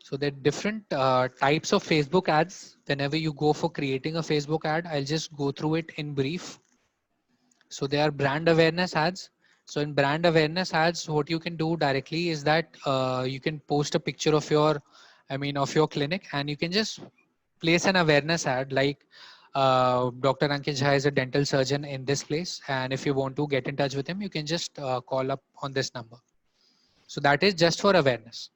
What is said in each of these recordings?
So there are different types of Facebook ads. Whenever you go for creating a Facebook ad, I'll just go through it in brief. So there are brand awareness ads. So in brand awareness ads, what you can do directly is that you can post a picture of your, of your clinic, and you can just place an awareness ad like Dr. Ankit Jha is a dental surgeon in this place, and if you want to get in touch with him, you can just call up on this number. So that is just for awareness.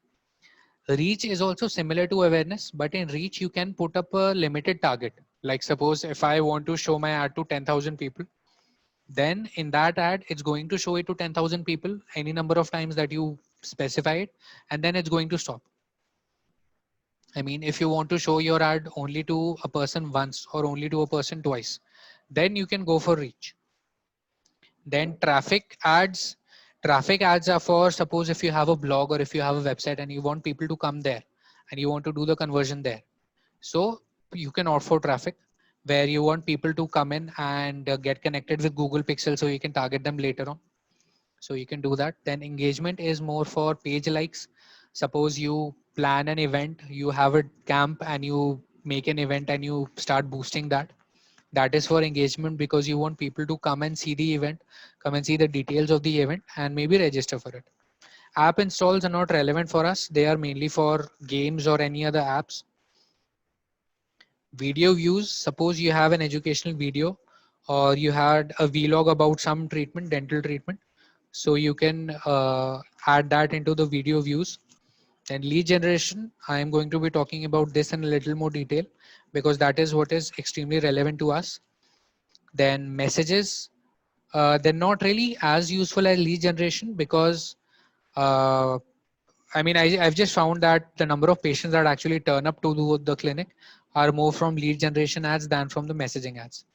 Reach is also similar to awareness, but in reach you can put up a limited target. Like suppose if I want to show my ad to 10,000 people, then in that ad it's going to show it to 10,000 people any number of times that you specify it, and then it's going to stop. If you want to show your ad only to a person once or only to a person twice, then you can go for reach. Then traffic ads are for, suppose if you have a blog or if you have a website and you want people to come there and you want to do the conversion there. So you can opt for traffic where you want people to come in and get connected with Google Pixel so you can target them later on. So you can do that. Then engagement is more for page likes. Suppose you plan an event, you have a camp and you make an event and you start boosting that. That is for engagement because you want people to come and see the event, come and see the details of the event and maybe register for it. App installs are not relevant for us. They are mainly for games or any other apps. Video views, suppose you have an educational video or you had a vlog about some treatment, dental treatment. So you can add that into the video views. And lead generation, I am going to be talking about this in a little more detail because that is what is extremely relevant to us. Then messages, they're not really as useful as lead generation because uh, I've just found that the number of patients that actually turn up to the clinic are more from lead generation ads than from the messaging ads.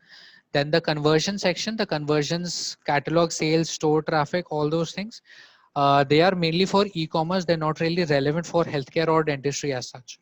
Then the conversion section, the conversions, catalog sales, store traffic, all those things, they are mainly for e-commerce. They're not really relevant for healthcare or dentistry as such.